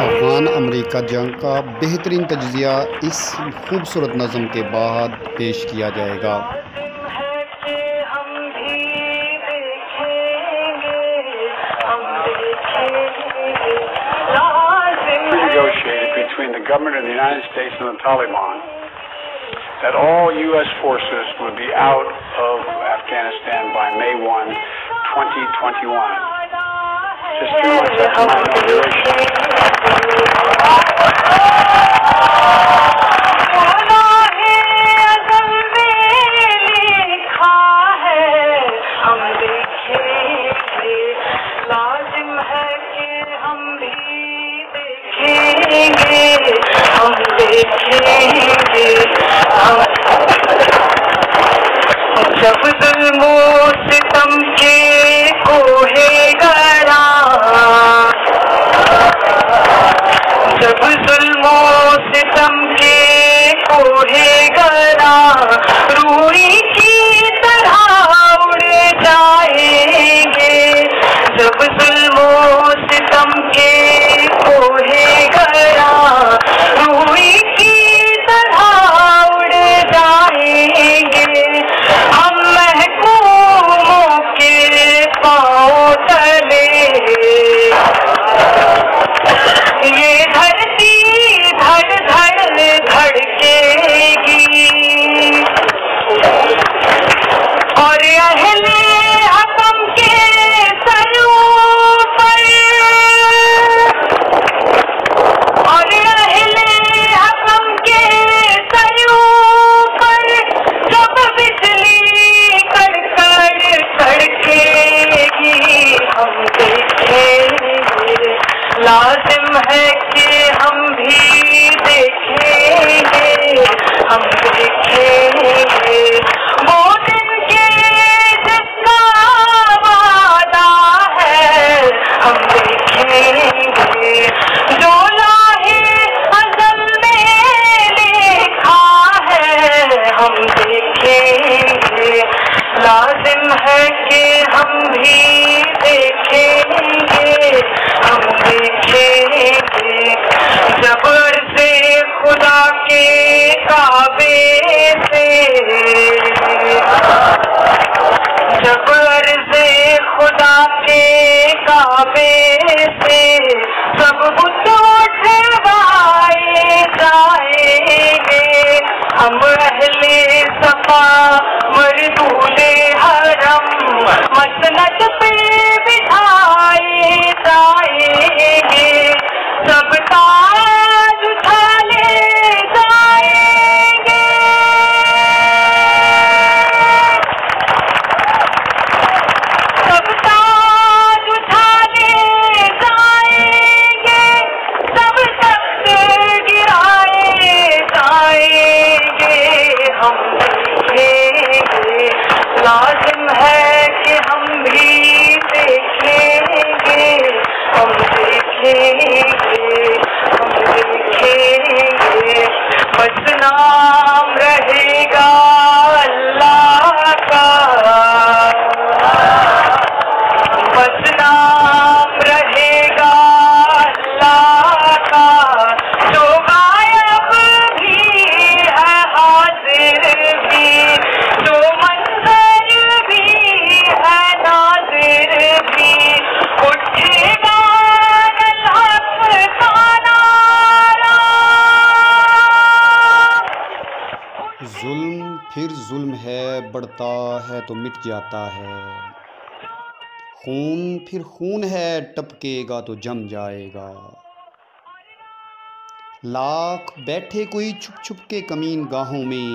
افغان امریکہ جنگ کا بہترین تجزیہ اس خوبصورت نظم کے بعد پیش کیا جائے گا۔ Negotiated between the government of the United States and the Taliban that all U.S. forces would be out of Afghanistan by May 1, 2021. Just 2 months after my inauguration. جب ظلم و ستم کے کوہے گرا، جب ظلم و ستم کے کوہے گرا روئی کی طرح اڑ جائیں گے، جب ظلم و ستم کے کوہے گرا روئی کی طرح اڑ جائیں گے، ہم محکوموں کے پاؤں تلے یہ دھرتی دھڑ دھڑ دھڑکے گی، اور اہل حکم کے سروں پر، اور اہل حکم کے سروں پر جب بجلی کڑکڑ کڑکے گی، ہم دیکھیں گے، لازم ہے کہ ہم بھی دیکھیں گے، ہم دیکھیں گے وہ دن کے جتنا وعدہ ہے، ہم دیکھیں گے جو لاہے ازل میں لکھا ہے، ہم دیکھیں گے، لازم ہے کہ ہم بھی دیکھیں گے، ہم دیکھیں گے، جب عرض خدا کے کعبے سے، جب عرض خدا کے کعبے سے سب بت اٹھوائے جائیں گے، ہم اہل صفا مردود حرم مسند پہ بٹھائے جائیں گے، سب تاج اٹھا لے جائیں گے، سب تاج اٹھا لے جائیں گے، سب تخت گرائے جائیں گے، ہم دیکھیں گے، لازم ہے کہ ہم بھی دیکھیں گے، ہم دیکھیں گے، ہم دیکھیں گے، بس نام رہے گا اللہ کا، بس نام رہے گا اللہ کا، جو غائب بھی ہے حاضر بھی، جو منظر بھی ہے ناظر بھی، اٹھے گا الحق کا نعرہ۔ ظلم پھر ظلم ہے، بڑھتا ہے تو مٹ جاتا ہے، خون پھر خون ہے، ٹپکے گا تو جم جائے گا، لاکھ بیٹھے کوئی چھپ چھپ کے کمین گاہوں میں،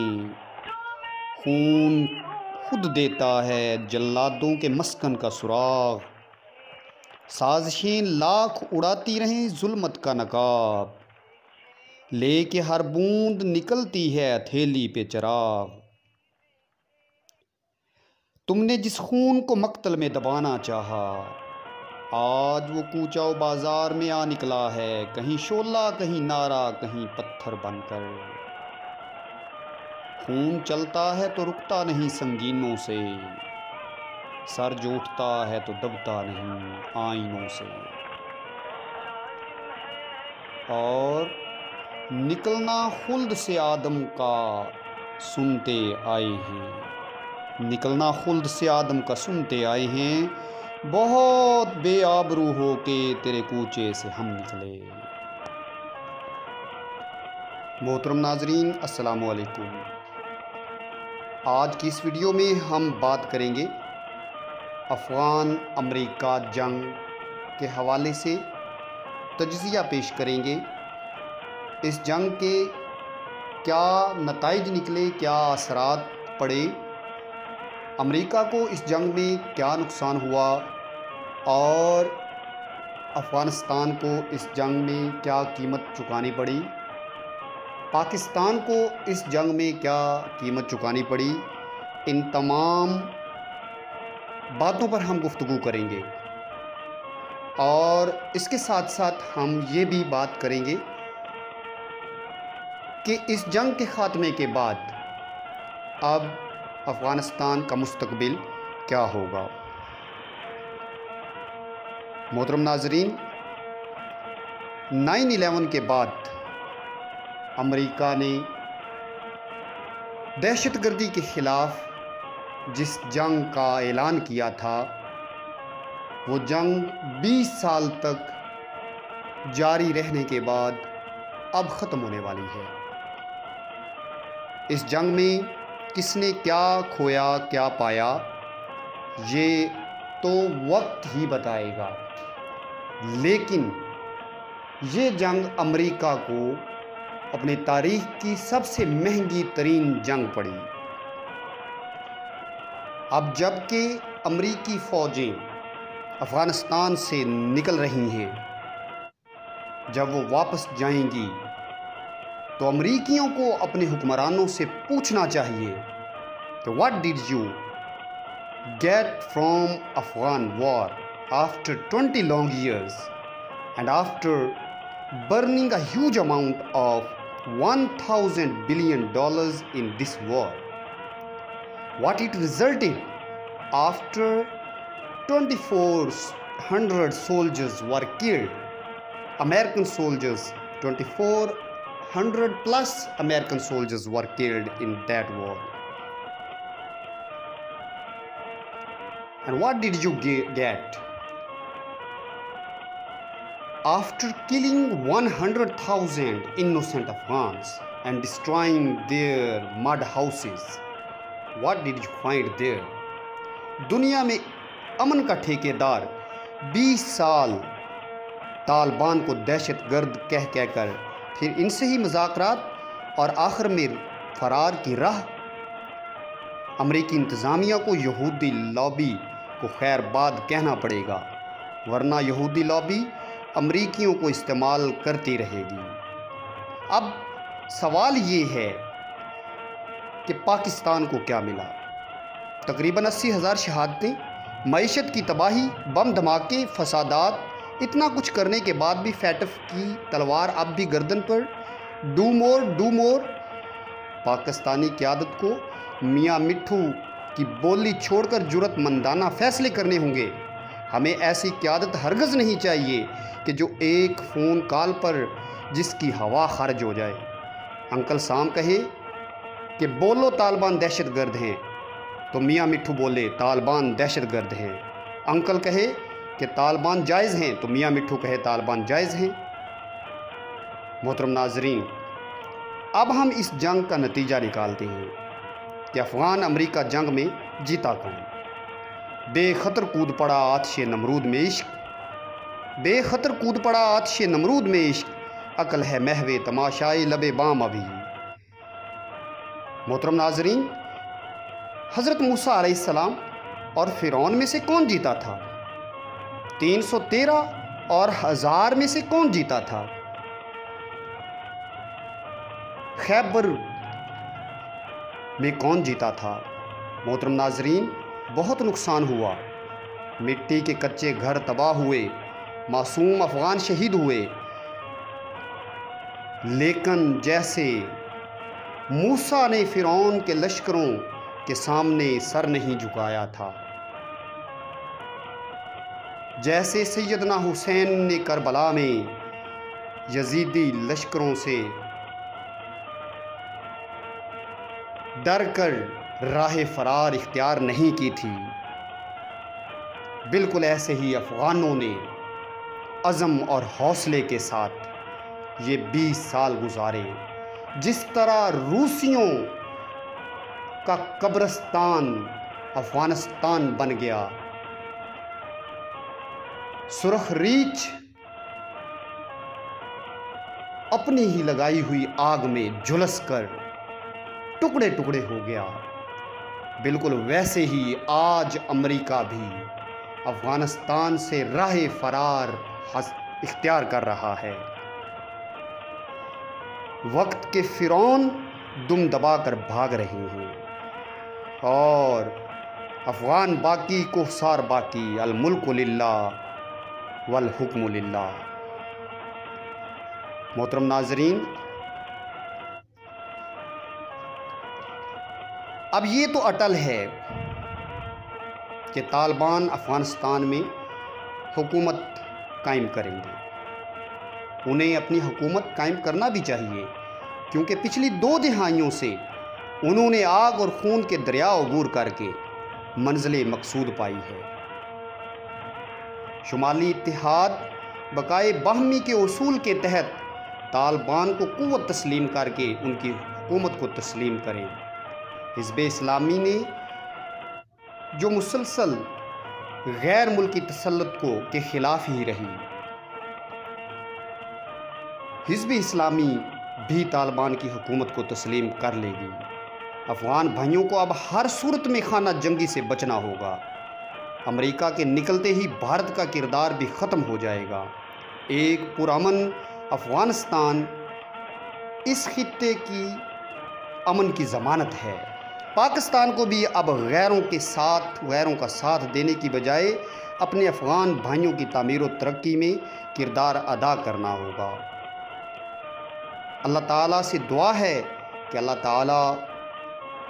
خون خود دیتا ہے جلادوں کے مسکن کا سراغ، سازشیں لاکھ اڑاتی رہیں ظلمت کا نقاب، لے کے ہر بوند نکلتی ہے ہتھیلی پہ چراغ، تم نے جس خون کو مقتل میں دبانا چاہا، آج وہ کوچہ و بازار میں آ نکلا ہے، کہیں شعلہ کہیں نعرہ کہیں پتھر بن کر، خون چلتا ہے تو رکتا نہیں سنگینوں سے، سر جو اٹھتا ہے تو دبتا نہیں آئینوں سے۔ اور نکلنا خلد سے آدم کا سنتے آئے ہیں، نکلنا خلد سے آدم کا سنتے آئے ہیں، بہت بے آبرو ہو کے تیرے کوچے سے ہم نکلے۔ محترم ناظرین، السلام علیکم۔ آج کی اس ویڈیو میں ہم بات کریں گے افغان امریکہ جنگ کے حوالے سے، تجزیہ پیش کریں گے اس جنگ کے کیا نتائج نکلے، کیا اثرات پڑے، امریکہ کو اس جنگ میں کیا نقصان ہوا اور افغانستان کو اس جنگ میں کیا قیمت چکانی پڑی، پاکستان کو اس جنگ میں کیا قیمت چکانی پڑی۔ ان تمام باتوں پر ہم گفتگو کریں گے اور اس کے ساتھ ساتھ ہم یہ بھی بات کریں گے کہ اس جنگ کے خاتمے کے بعد اب افغانستان کا مستقبل کیا ہوگا۔ محترم ناظرین، 9/11 کے بعد امریکہ نے دہشت گردی کے خلاف جس جنگ کا اعلان کیا تھا، وہ جنگ 20 سال تک جاری رہنے کے بعد اب ختم ہونے والی ہے۔ اس جنگ میں کس نے کیا کھویا، کیا پایا، یہ تو وقت ہی بتائے گا، لیکن یہ جنگ امریکہ کو اپنے تاریخ کی سب سے مہنگی ترین جنگ پڑی۔ اب جب کہ امریکی فوجیں افغانستان سے نکل رہی ہیں، جب وہ واپس جائیں گی تو امریکیوں کو اپنے حکمرانوں سے پوچھنا چاہیے کہ what did you get from Afghan war after 20 long years and after burning a huge amount of $1,000 billion in this war? What it resulted after 2,400 soldiers were killed, American soldiers, 2,400 plus American soldiers were killed in that war. And what did you get? After killing 100,000 innocent Afghans and destroying their mud houses, what did you find there? دنیا میں امن کا ٹھیکیدار 20 سال طالبان کو دہشت گرد کہہ کر پھر ان سے ہی مذاکرات اور آخر میں فرار کی راہ۔ امریکی انتظامیہ کو یہودی لابی کو خیر باد کہنا پڑے گا، ورنہ یہودی لابی امریکیوں کو استعمال کرتی رہے گی۔ اب سوال یہ ہے کہ پاکستان کو کیا ملا؟ تقریباً 80,000 شہادتیں، معیشت کی تباہی، بم دھماکے، فسادات، اتنا کچھ کرنے کے بعد بھی فیٹف کی تلوار اب بھی گردن پر، ڈو مور۔ پاکستانی قیادت کو میاں مٹھو کی بولی چھوڑ کر جرأت مندانہ فیصلے کرنے ہوں گے۔ ہمیں ایسی قیادت ہرگز نہیں چاہیے کہ جو ایک فون کال پر جس کی ہوا خارج ہو جائے۔ انکل سام کہے کہ بولو طالبان دہشت گرد ہیں تو میاں مٹھو بولے طالبان دہشت گرد ہیں، انکل کہے کہ طالبان جائز ہیں تو میاں مٹھو کہے طالبان جائز ہیں۔ محترم ناظرین، اب ہم اس جنگ کا نتیجہ نکالتے ہیں کہ افغان امریکہ جنگ میں جیتا کون؟ بے خطر کود پڑا آتش نمرود میں عشق، بے خطر کود پڑا آتش نمرود میں عشق، عقل ہے محو تماشائی لب بام ابھی۔ محترم ناظرین، حضرت موسیٰ علیہ السلام اور فرعون میں سے کون جیتا تھا؟ 313 اور 1000 میں سے کون جیتا تھا؟ خیبر میں کون جیتا تھا؟ محترم ناظرین، بہت نقصان ہوا، مٹی کے کچے گھر تباہ ہوئے، معصوم افغان شہید ہوئے، لیکن جیسے موسیٰ نے فرعون کے لشکروں کے سامنے سر نہیں جھکایا تھا، جیسے سیدنا حسین نے کربلا میں یزیدی لشکروں سے ڈر کر راہ فرار اختیار نہیں کی تھی، بالکل ایسے ہی افغانوں نے عزم اور حوصلے کے ساتھ یہ 20 سال گزارے۔ جس طرح روسیوں کا قبرستان افغانستان بن گیا، سرخ ریچھ اپنی ہی لگائی ہوئی آگ میں جھلس کر ٹکڑے ٹکڑے ہو گیا، بالکل ویسے ہی آج امریکہ بھی افغانستان سے راہ فرار اختیار کر رہا ہے۔ وقت کے فرعون دم دبا کر بھاگ رہے ہیں اور افغان باقی کوہسار باقی، الملک للہ والحکم للہ۔ محترم ناظرین، اب یہ تو اٹل ہے کہ طالبان افغانستان میں حکومت قائم کریں گے۔ انہیں اپنی حکومت قائم کرنا بھی چاہیے، کیونکہ پچھلی 2 دہائیوں سے انہوں نے آگ اور خون کے دریا عبور کر کے منزل مقصود پائی ہے۔ شمالی اتحاد بقائے باہمی کے اصول کے تحت طالبان کو قوت تسلیم کر کے ان کی حکومت کو تسلیم کریں۔ حزب اسلامی نے جو مسلسل غیر ملکی تسلط کے خلاف ہی رہی، حزب اسلامی بھی طالبان کی حکومت کو تسلیم کر لے گی۔ افغان بھائیوں کو اب ہر صورت میں خانہ جنگی سے بچنا ہوگا۔ امریکہ کے نکلتے ہی بھارت کا کردار بھی ختم ہو جائے گا۔ ایک پرامن افغانستان اس خطے کی امن کی ضمانت ہے۔ پاکستان کو بھی اب غیروں کا ساتھ دینے کی بجائے اپنے افغان بھائیوں کی تعمیر و ترقی میں کردار ادا کرنا ہوگا۔ اللہ تعالیٰ سے دعا ہے کہ اللہ تعالیٰ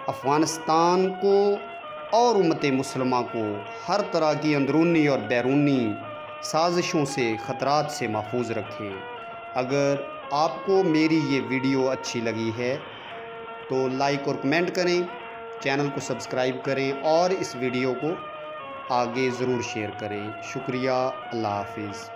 افغانستان کو اور امت مسلمہ کو ہر طرح کی اندرونی اور بیرونی سازشوں سے، خطرات سے محفوظ رکھے۔ اگر آپ کو میری یہ ویڈیو اچھی لگی ہے تو لائک اور کمنٹ کریں، چینل کو سبسکرائب کریں اور اس ویڈیو کو آگے ضرور شیئر کریں۔ شکریہ، اللہ حافظ۔